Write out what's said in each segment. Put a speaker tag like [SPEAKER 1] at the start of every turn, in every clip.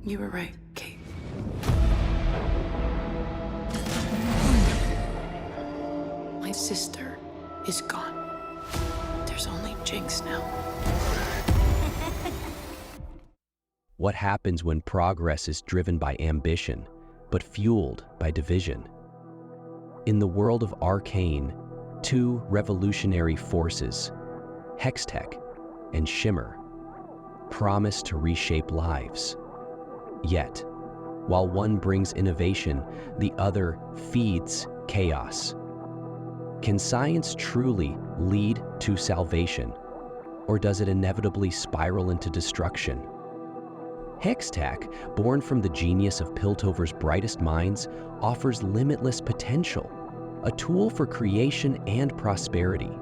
[SPEAKER 1] You were right, Kate. My sister is gone. There's only Jinx now.
[SPEAKER 2] What happens when progress is driven by ambition, but fueled by division? In the world of Arcane, two revolutionary forces, Hextech and Shimmer, promise to reshape lives. Yet, while one brings innovation, the other feeds chaos. Can science truly lead to salvation, or does it inevitably spiral into destruction? Hextech, born from the genius of Piltover's brightest minds, offers limitless potential, a tool for creation and prosperity.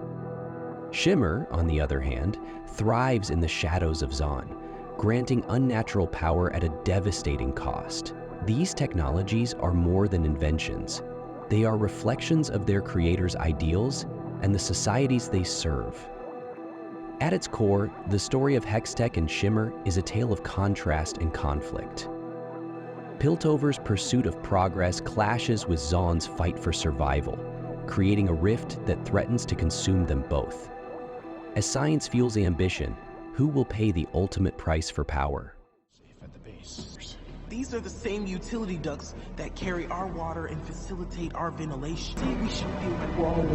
[SPEAKER 2] Shimmer, on the other hand, thrives in the shadows of Zaun, granting unnatural power at a devastating cost. These technologies are more than inventions. They are reflections of their creators' ideals and the societies they serve. At its core, the story of Hextech and Shimmer is a tale of contrast and conflict. Piltover's pursuit of progress clashes with Zaun's fight for survival, creating a rift that threatens to consume them both. As science fuels ambition, who will pay the ultimate price for power?
[SPEAKER 3] At the base.
[SPEAKER 4] These are the same utility ducts that carry our water and facilitate our ventilation. We should feel like we're all one.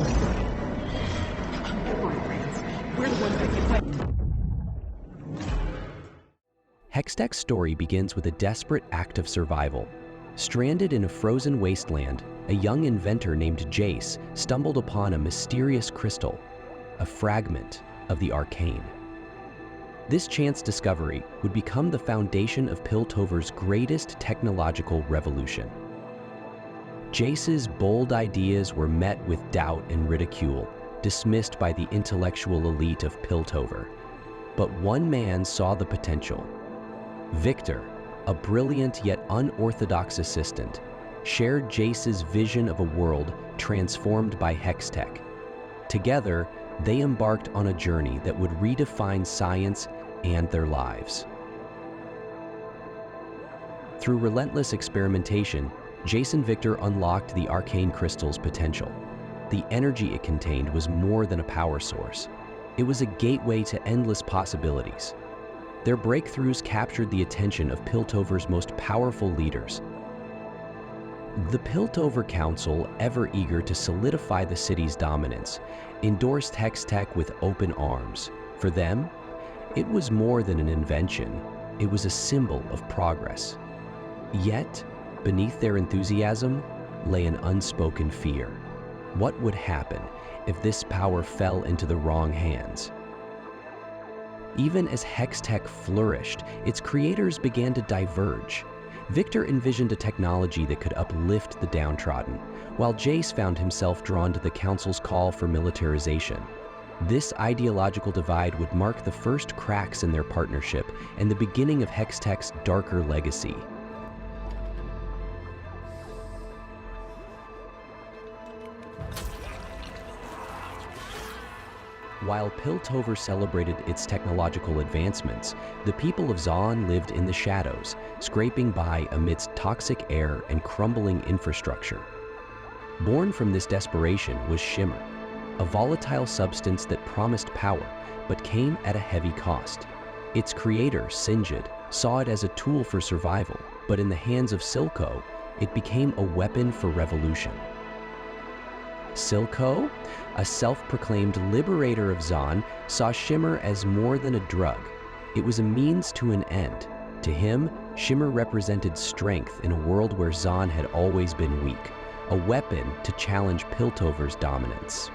[SPEAKER 4] We're the ones that can fight.
[SPEAKER 2] Hextech's story begins with a desperate act of survival. Stranded in a frozen wasteland, a young inventor named Jace stumbled upon a mysterious crystal, a fragment of the arcane. This chance discovery would become the foundation of Piltover's greatest technological revolution. Jace's bold ideas were met with doubt and ridicule, dismissed by the intellectual elite of Piltover. But one man saw the potential. Victor, a brilliant yet unorthodox assistant, shared Jace's vision of a world transformed by Hextech. Together, they embarked on a journey that would redefine science and their lives. Through relentless experimentation, Jace and Victor unlocked the arcane crystal's potential. The energy it contained was more than a power source. It was a gateway to endless possibilities. Their breakthroughs captured the attention of Piltover's most powerful leaders. The Piltover Council, ever eager to solidify the city's dominance, endorsed Hextech with open arms. For them, it was more than an invention. It was a symbol of progress. Yet, beneath their enthusiasm lay an unspoken fear. What would happen if this power fell into the wrong hands? Even as Hextech flourished, its creators began to diverge. Victor envisioned a technology that could uplift the downtrodden, while Jace found himself drawn to the Council's call for militarization. This ideological divide would mark the first cracks in their partnership and the beginning of Hextech's darker legacy. While Piltover celebrated its technological advancements, the people of Zaun lived in the shadows, scraping by amidst toxic air and crumbling infrastructure. Born from this desperation was Shimmer, a volatile substance that promised power, but came at a heavy cost. Its creator, Sinjid, saw it as a tool for survival, but in the hands of Silco, it became a weapon for revolution. Silco, a self-proclaimed liberator of Zaun, saw Shimmer as more than a drug. It was a means to an end. To him, Shimmer represented strength in a world where Zaun had always been weak, a weapon to challenge Piltover's dominance.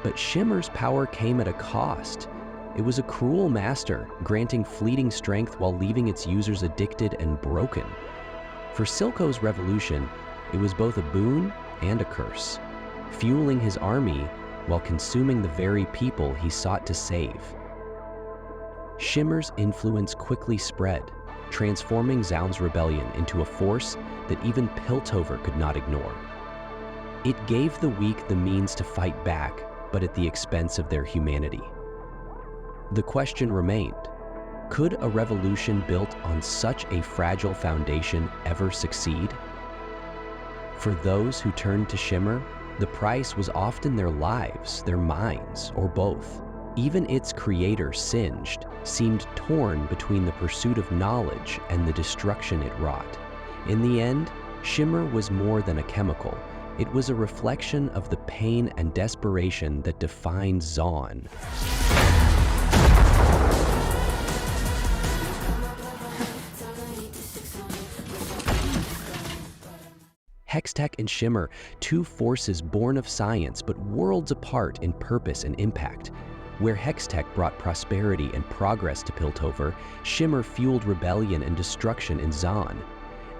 [SPEAKER 2] But Shimmer's power came at a cost. It was a cruel master, granting fleeting strength while leaving its users addicted and broken. For Silco's revolution, it was both a boon and a curse, fueling his army while consuming the very people he sought to save. Shimmer's influence quickly spread, transforming Zaun's rebellion into a force that even Piltover could not ignore. It gave the weak the means to fight back, but at the expense of their humanity. The question remained, Could a revolution built on such a fragile foundation ever succeed? For those who turned to Shimmer, the price was often their lives, their minds, or both. Even its creator, Singed, seemed torn between the pursuit of knowledge and the destruction it wrought. In the end, Shimmer was more than a chemical. It was a reflection of the pain and desperation that defined Zaun. Hextech and Shimmer, two forces born of science but worlds apart in purpose and impact. Where Hextech brought prosperity and progress to Piltover, Shimmer fueled rebellion and destruction in Zaun.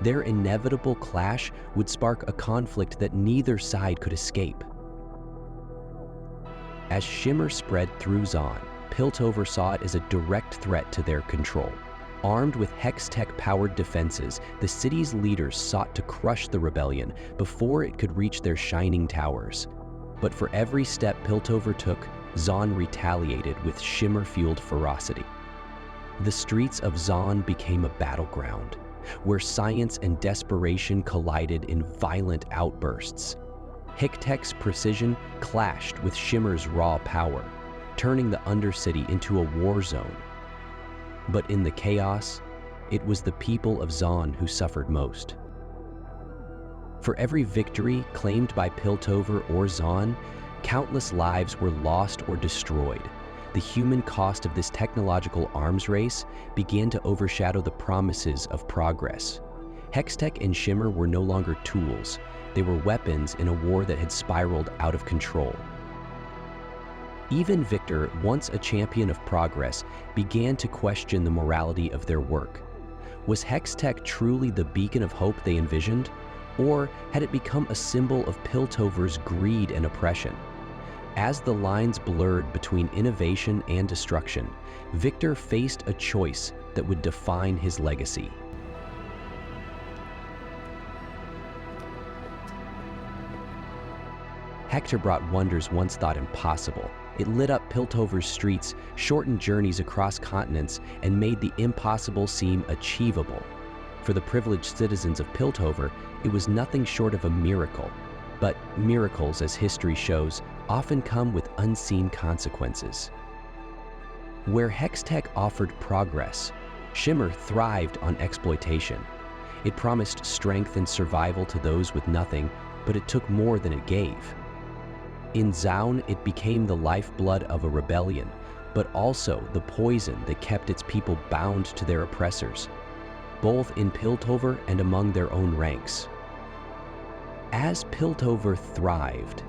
[SPEAKER 2] Their inevitable clash would spark a conflict that neither side could escape. As Shimmer spread through Zaun, Piltover saw it as a direct threat to their control. Armed with Hextech-powered defenses, the city's leaders sought to crush the rebellion before it could reach their shining towers. But for every step Piltover took, Zaun retaliated with Shimmer-fueled ferocity. The streets of Zaun became a battleground, where science and desperation collided in violent outbursts. Hextech's precision clashed with Shimmer's raw power, turning the Undercity into a war zone. But in the chaos, it was the people of Zaun who suffered most. For every victory claimed by Piltover or Zaun, countless lives were lost or destroyed. The human cost of this technological arms race began to overshadow the promises of progress. Hextech and Shimmer were no longer tools. They were weapons in a war that had spiraled out of control. Even Victor, once a champion of progress, began to question the morality of their work. Was Hextech truly the beacon of hope they envisioned? Or had it become a symbol of Piltover's greed and oppression? As the lines blurred between innovation and destruction, Victor faced a choice that would define his legacy. Hector brought wonders once thought impossible. It lit up Piltover's streets, shortened journeys across continents, and made the impossible seem achievable. For the privileged citizens of Piltover, it was nothing short of a miracle. But miracles, as history shows, often come with unseen consequences. Where Hextech offered progress, Shimmer thrived on exploitation. It promised strength and survival to those with nothing, but it took more than it gave. In Zaun, it became the lifeblood of a rebellion, but also the poison that kept its people bound to their oppressors, both in Piltover and among their own ranks. As Piltover thrived,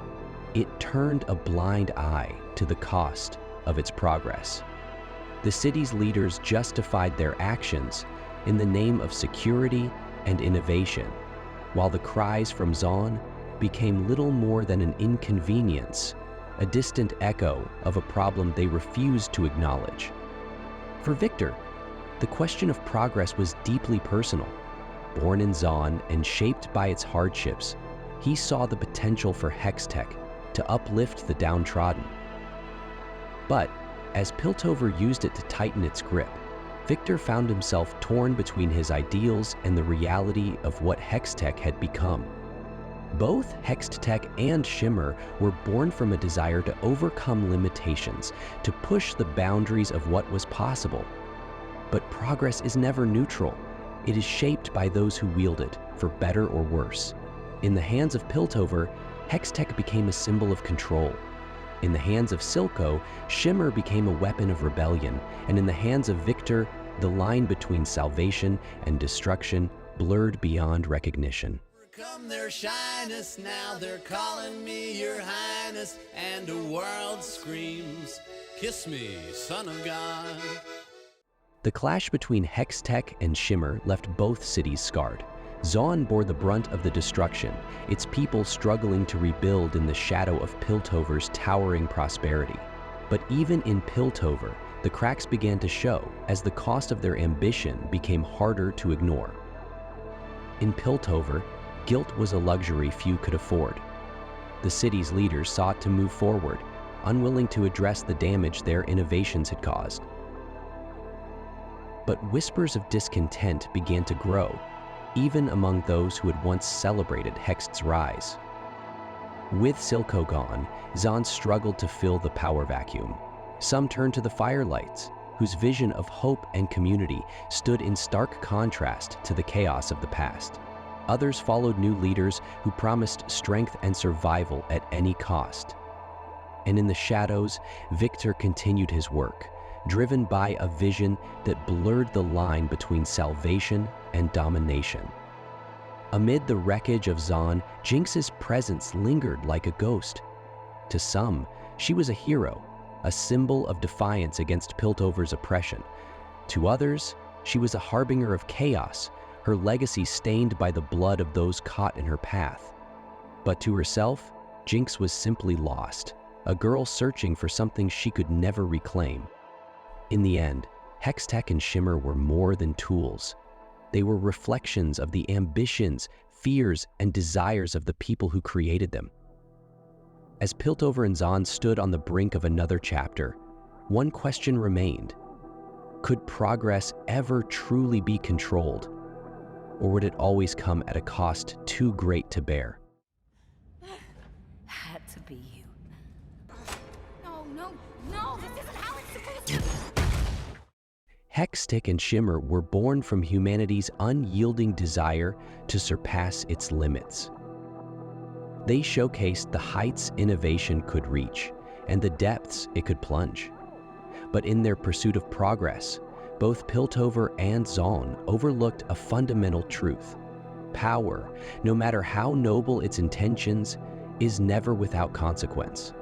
[SPEAKER 2] it turned a blind eye to the cost of its progress. The city's leaders justified their actions in the name of security and innovation, while the cries from Zaun became little more than an inconvenience, a distant echo of a problem they refused to acknowledge. For Victor, the question of progress was deeply personal. Born in Zaun and shaped by its hardships, he saw the potential for Hextech to uplift the downtrodden. But as Piltover used it to tighten its grip, Victor found himself torn between his ideals and the reality of what Hextech had become. Both Hextech and Shimmer were born from a desire to overcome limitations, to push the boundaries of what was possible. But progress is never neutral. It is shaped by those who wield it, for better or worse. In the hands of Piltover, Hextech became a symbol of control. In the hands of Silco, Shimmer became a weapon of rebellion, and in the hands of Victor, the line between salvation and destruction blurred beyond recognition.
[SPEAKER 5] Come their shyness, now they're calling me your highness, and the world screams, kiss me, son of God.
[SPEAKER 2] The clash between Hextech and Shimmer left both cities scarred. Zaun bore the brunt of the destruction, its people struggling to rebuild in the shadow of Piltover's towering prosperity. But even in Piltover, the cracks began to show as the cost of their ambition became harder to ignore. In Piltover, guilt was a luxury few could afford. The city's leaders sought to move forward, unwilling to address the damage their innovations had caused. But whispers of discontent began to grow, even among those who had once celebrated Hext's rise. With Silco gone, Zahn struggled to fill the power vacuum. Some turned to the Firelights, whose vision of hope and community stood in stark contrast to the chaos of the past. Others followed new leaders who promised strength and survival at any cost. And in the shadows, Victor continued his work, driven by a vision that blurred the line between salvation and domination. Amid the wreckage of Zahn, Jinx's presence lingered like a ghost. To some, she was a hero, a symbol of defiance against Piltover's oppression. To others, she was a harbinger of chaos, her legacy stained by the blood of those caught in her path. But to herself, Jinx was simply lost, a girl searching for something she could never reclaim. In the end, Hextech and Shimmer were more than tools. They were reflections of the ambitions, fears, and desires of the people who created them. As Piltover and Zahn stood on the brink of another chapter, one question remained. Could progress ever truly be controlled? Or would it always come at a cost too great to bear?
[SPEAKER 6] Had to be you. No, this isn't how it's supposed to be.
[SPEAKER 2] Hextech and Shimmer were born from humanity's unyielding desire to surpass its limits. They showcased the heights innovation could reach and the depths it could plunge. But in their pursuit of progress, both Piltover and Zahn overlooked a fundamental truth. Power, no matter how noble its intentions, is never without consequence.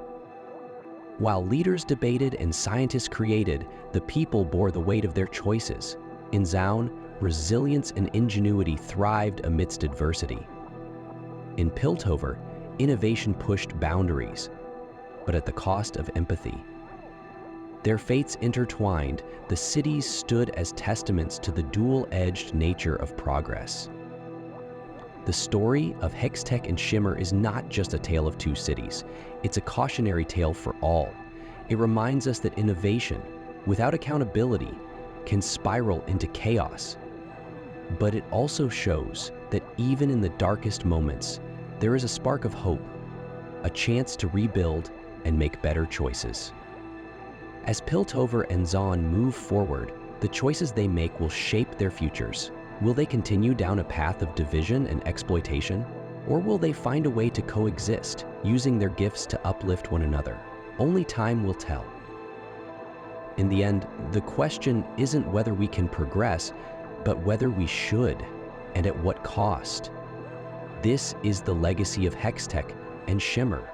[SPEAKER 2] While leaders debated and scientists created, the people bore the weight of their choices. In Zahn, resilience and ingenuity thrived amidst adversity. In Piltover, innovation pushed boundaries, but at the cost of empathy. Their fates intertwined, the cities stood as testaments to the dual-edged nature of progress. The story of Hextech and Shimmer is not just a tale of two cities. It's a cautionary tale for all. It reminds us that innovation, without accountability, can spiral into chaos. But it also shows that even in the darkest moments, there is a spark of hope, a chance to rebuild and make better choices. As Piltover and Zahn move forward, the choices they make will shape their futures. Will they continue down a path of division and exploitation? Or will they find a way to coexist, using their gifts to uplift one another? Only time will tell. In the end, the question isn't whether we can progress, but whether we should, and at what cost. This is the legacy of Hextech and Shimmer,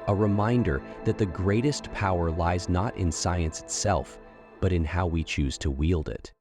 [SPEAKER 2] a reminder that the greatest power lies not in science itself, but in how we choose to wield it.